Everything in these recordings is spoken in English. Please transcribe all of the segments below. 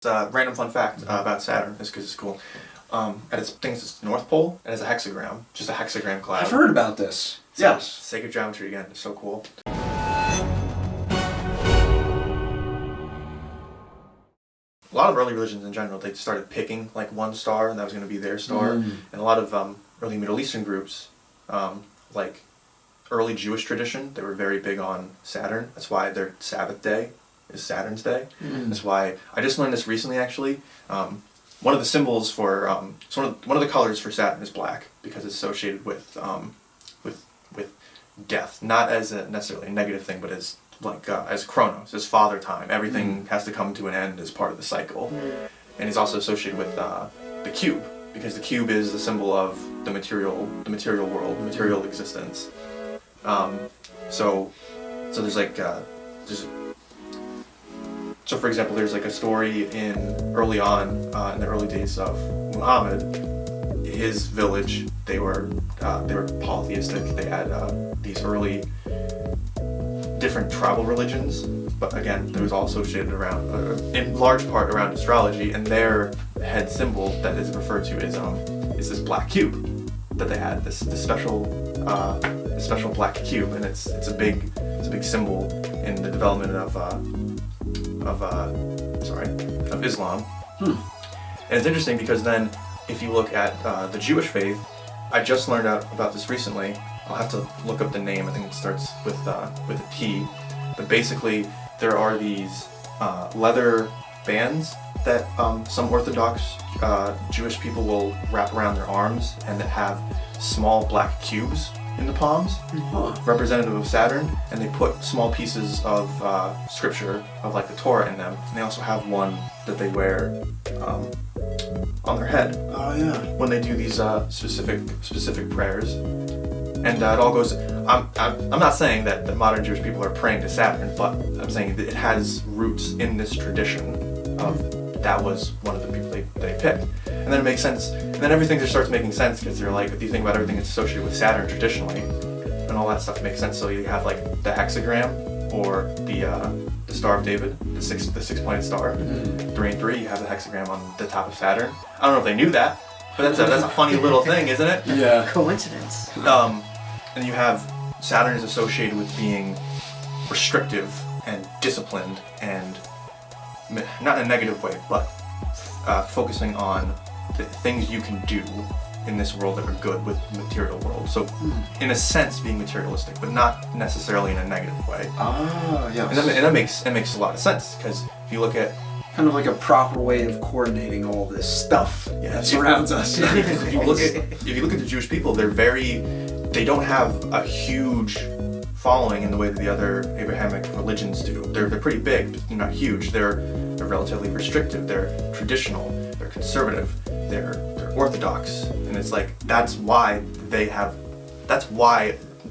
Random fun fact about Saturn is because it's cool. At its North Pole, it has a hexagram, just a hexagram cloud. I've heard about this. So, yes. Sacred geometry again, it's so cool. A lot of early religions in general, they started picking like one star and that was going to be their star. And a lot of early Middle Eastern groups, like early Jewish tradition, they were very big on Saturn. That's why their Sabbath day is Saturn's day. That's why, I just learned this recently actually. One of the symbols for, one of the colors for Saturn is black because it's associated with death. Not as necessarily a negative thing, but as like as Chronos, as father time. Everything has to come to an end as part of the cycle. And it's also associated with the cube, because the cube is the symbol of the material world, material existence. So there's like so for example, there's like a story early on in the early days of Muhammad. His village, they were polytheistic. They had these early different tribal religions, but again, it was all associated around, in large part around astrology, and their head symbol that is referred to is this black cube that they had, this special black cube, and it's a big symbol in the development of Islam. And it's interesting because then, if you look at the Jewish faith, I just learned out about this recently. I'll have to look up the name. I think it starts with a T. But basically, there are these leather bands that some Orthodox Jewish people will wrap around their arms, and that have small black cubes in the palms, representative of Saturn, and they put small pieces of scripture, of like the Torah in them. And they also have one that they wear on their head. Oh yeah. When they do these specific prayers. And it all goes, I'm not saying that the modern Jewish people are praying to Saturn, but I'm saying that it has roots in this tradition of that was one of the people they picked. And then it makes sense, and then everything just starts making sense because you're like, if you think about everything that's associated with Saturn traditionally, and all that stuff makes sense. So you have like the hexagram, or the Star of David, the six-pointed star. 3 and 3, you have the hexagram on the top of Saturn. I don't know if they knew that, but that's a funny little thing, isn't it? Yeah. Coincidence. And you have Saturn is associated with being restrictive and disciplined, and not in a negative way, but focusing on the things you can do in this world that are good with material world. So in a sense being materialistic, but not necessarily in a negative way. Ah, yes. And that makes a lot of sense, because if you look at kind of like a proper way of coordinating all this stuff that surrounds us. If you look at the Jewish people, they don't have a huge following in the way that the other Abrahamic religions do. They're pretty big, but they're not huge. They're relatively restrictive. They're traditional. They're conservative. They're orthodox. And it's like that's why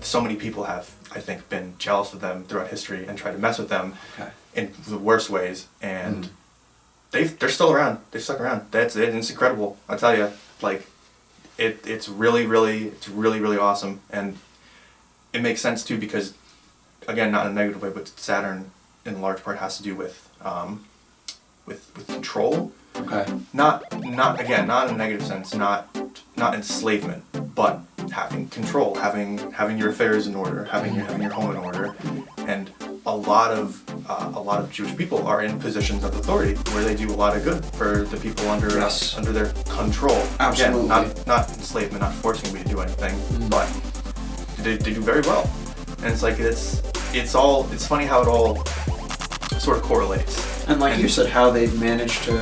so many people have, I think, been jealous of them throughout history and tried to mess with them in the worst ways. And they're still around. They've stuck around. It's incredible. I tell you, like it's really awesome, and it makes sense too, because again, not in a negative way, but Saturn in large part has to do with control. Okay. Not in a negative sense, not enslavement, but having control, having your affairs in order, having your home in order. And a lot of Jewish people are in positions of authority where they do a lot of good for the people under their control. Absolutely. Again, not enslavement, not forcing me to do anything, but they do very well. And it's like it's funny how it all sort of correlates. And like you said, how they've managed to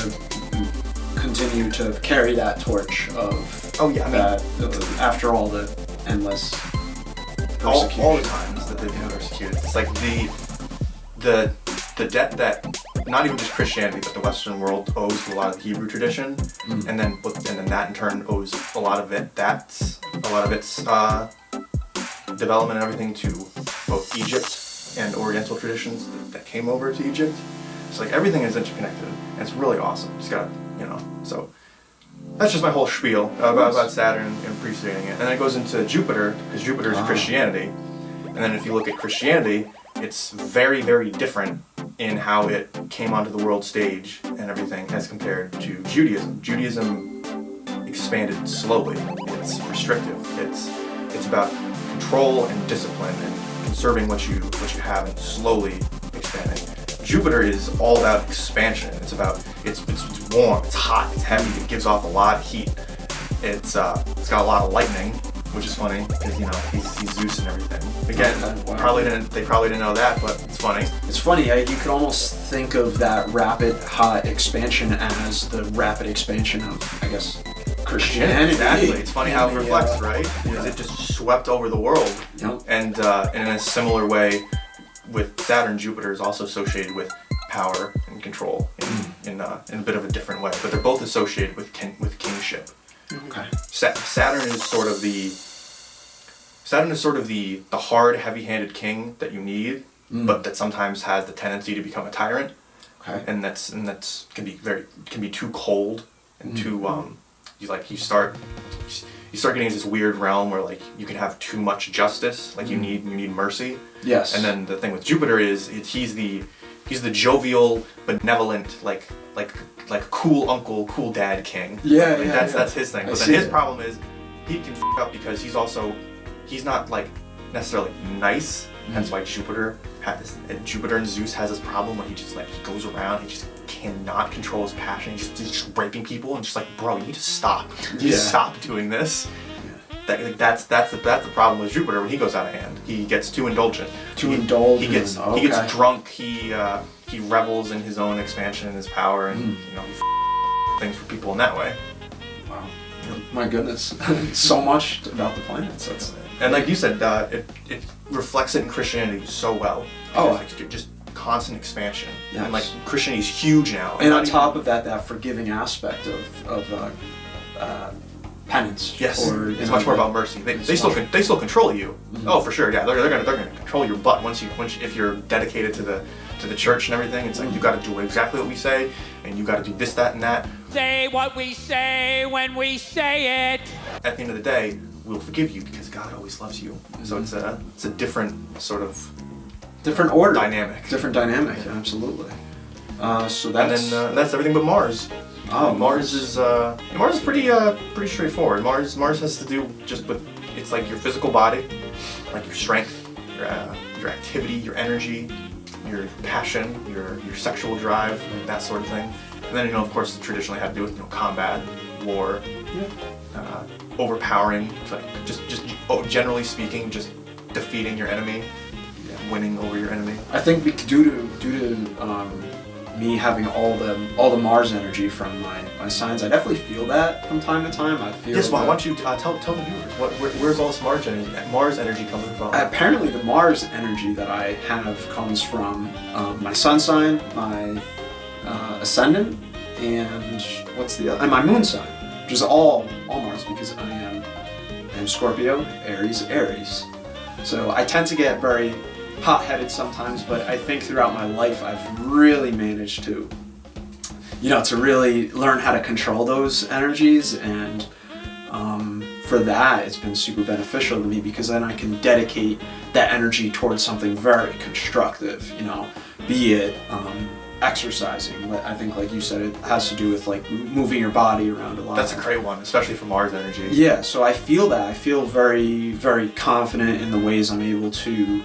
continue to carry that torch of after all the endless persecution. All the times that they've been persecuted. It's like the debt that not even just Christianity but the Western world owes to a lot of the Hebrew tradition, and then that in turn owes a lot of its development and everything to both Egypt and Oriental traditions that came over to Egypt. So like everything is interconnected, and it's really awesome. Just gotta, so that's just my whole spiel about Saturn and appreciating it. And then it goes into Jupiter, because Jupiter is Christianity. And then if you look at Christianity, it's very, very different in how it came onto the world stage and everything as compared to Judaism. Judaism expanded slowly. It's restrictive. It's about control and discipline and conserving what you have and slowly expanding. Jupiter is all about expansion. It's warm, it's hot, it's heavy, it gives off a lot of heat. It's got a lot of lightning, which is funny because he's Zeus and everything. Again, they probably didn't know that, but it's funny. It's funny. You could almost think of that rapid hot expansion as the rapid expansion of, I guess, Christianity. Exactly. It's funny how it reflects, right? Because it just swept over the world. Yep. And in a similar way, with Saturn, Jupiter is also associated with power and control in a bit of a different way, but they're both associated with kingship. Okay. Saturn is sort of the hard, heavy-handed king that you need, but that sometimes has the tendency to become a tyrant. Okay. And that's can be too cold and too you start getting into this weird realm where like you can have too much justice, like you need mercy. Yes. And then the thing with Jupiter is he's the jovial, benevolent, like cool uncle, cool dad king. That's his thing. But then his problem is he can f up because he's not like necessarily nice. That's why Jupiter and Zeus has this problem where he goes around, he just cannot control his passion. He's just raping people and just like, bro, you need to stop. You need to stop doing this. Yeah. That's the problem with Jupiter when he goes out of hand. He gets too indulgent. He gets drunk. He revels in his own expansion and his power, and he things for people in that way. Wow. My goodness. So much about the planets. And like you said, it reflects it in Christianity so well. Just constant expansion. Yes. And like Christianity's huge now. And on top of that forgiving aspect of penance. Yes. It's much more about mercy. They still control you. Mm-hmm. Oh, for sure. Yeah, they're gonna control your butt if you're dedicated to the church and everything. It's like you got to do exactly what we say, and you got to do this, that, and that. Say what we say when we say it. At the end of the day, we'll forgive you because God always loves you. So it's a different sort of different order dynamic. Different dynamic, absolutely. So that's and then that's everything but Mars. Oh, Mars is pretty straightforward. Mars has to do just with it's like your physical body, like your strength, your activity, your energy, your passion, your sexual drive, that sort of thing. And then of course traditionally had to do with combat, war, overpowering, like generally speaking, just defeating your enemy, winning over your enemy. I think due to me having all the Mars energy from my signs, I definitely feel that from time to time. I feel. Yes, well, why don't you tell the viewers where's all this Mars energy coming from? Apparently, the Mars energy that I have comes from my sun sign, my ascendant, and and my moon sign, which is all Mars because I am Scorpio, Aries. So I tend to get very hot-headed sometimes, but I think throughout my life I've really managed to really learn how to control those energies, and for that it's been super beneficial to me because then I can dedicate that energy towards something very constructive, be it exercising. I think like you said, it has to do with like moving your body around a lot. That's a great one, especially for Mars energy. Yeah, so I feel that. I feel very, very confident in the ways I'm able to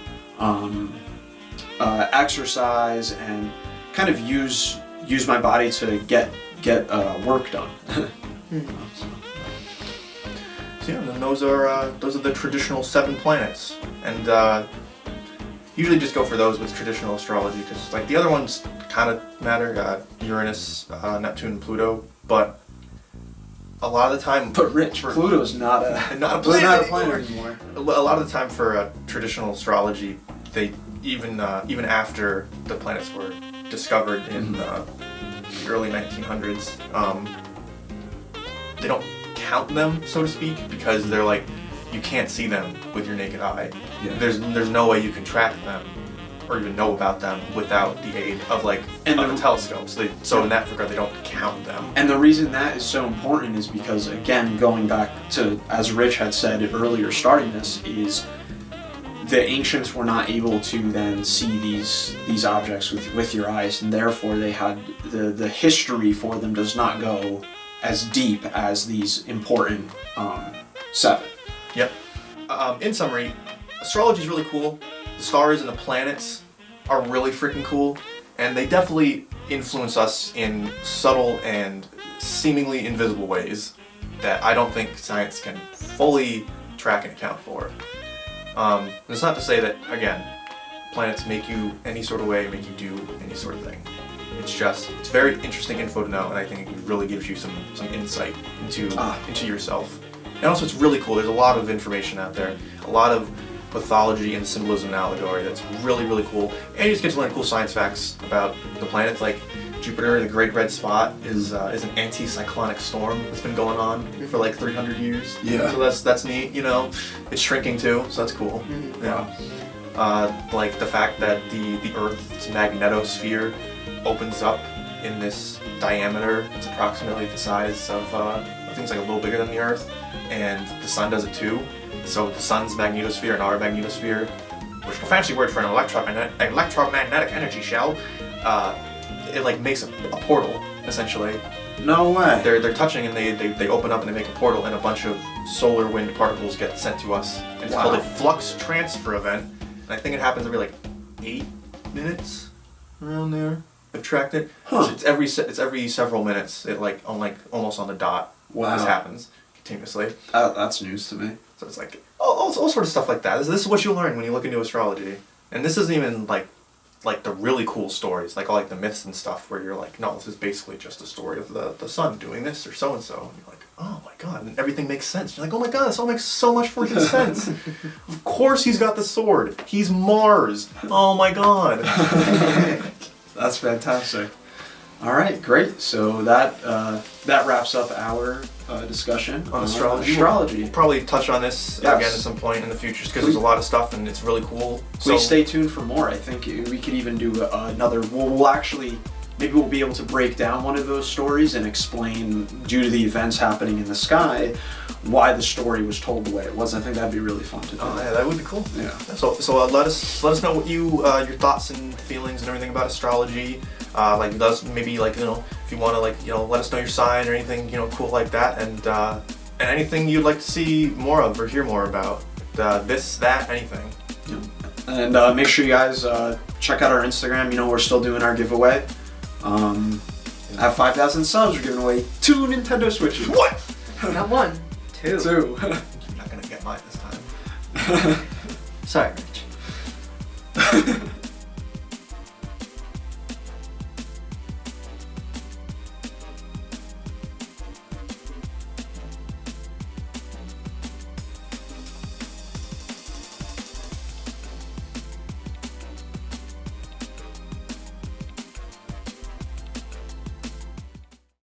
exercise and kind of use my body to get work done. So yeah, then those are the traditional 7 planets, and usually just go for those with traditional astrology because like the other ones kind of matter, Uranus, Neptune, Pluto, but a lot of the time. But Rich, Pluto's not a planet anymore. A lot of the time for traditional astrology, they even after the planets were discovered in the early 1900s, they don't count them, so to speak, because they're like you can't see them with your naked eye. Yeah. There's no way you can track them or even know about them without the aid of a telescope. So in that regard, they don't count them. And the reason that is so important is because, again, going back to, as Rich had said earlier, starting this, is the ancients were not able to then see these objects with your eyes, and therefore they had the history for them does not go as deep as these important 7. Yep. In summary, astrology is really cool. The stars and the planets are really freaking cool, and they definitely influence us in subtle and seemingly invisible ways that I don't think science can fully track and account for. It's not to say that, again, planets make you any sort of way, make you do any sort of thing. It's very interesting info to know, and I think it really gives you some insight into yourself. And also it's really cool, there's a lot of information out there, a lot of mythology and symbolism and allegory that's really, really cool. And you just get to learn cool science facts about the planets, like Jupiter, the Great Red Spot, is an anti-cyclonic storm that's been going on for like 300 years. Yeah. So that's neat, you know. It's shrinking too, so that's cool. Yeah. Like the fact that the Earth's magnetosphere opens up in this diameter. It's approximately the size of, I think it's like a little bigger than the Earth, and the Sun does it too. So the Sun's magnetosphere and our magnetosphere, which is a fancy word for an electromagnetic energy shell, it like makes a portal, essentially. No way. They're touching and they open up and they make a portal, and a bunch of solar wind particles get sent to us. And it's called a flux transfer event. And I think it happens every like 8 minutes around there. I've tracked it. Huh. It's every several minutes. It like almost on the dot. Wow. This happens continuously. That's news to me. So it's like all sort of stuff like that. This is what you'll learn when you look into astrology. And this isn't even like the really cool stories, like all like the myths and stuff, where you're like, no, this is basically just a story of the sun doing this or so and so. And you're like, oh my god, and everything makes sense. You're like, oh my god, this all makes so much freaking sense. Of course he's got the sword. He's Mars. Oh my god. That's fantastic. All right, great. So that wraps up our discussion On astrology. We'll probably touch on this again at some point in the future, because there's a lot of stuff and it's really cool. Please stay tuned for more. I think we could even do another. We'll actually, maybe we'll be able to break down one of those stories and explain, due to the events happening in the sky, why the story was told the way it was. I think that'd be really fun to do. Oh yeah, that would be cool. Yeah. So let us know what your thoughts and feelings and everything about astrology. Like let us maybe like if you want to let us know your sign or anything cool like that, and anything you'd like to see more of or hear more about. This, that, anything. Yeah. And make sure you guys check out our Instagram. We're still doing our giveaway. At 5,000 subs, we're giving away 2 Nintendo Switches. What? Not 1, 2. 2. You're not gonna get mine this time. Sorry, Rich.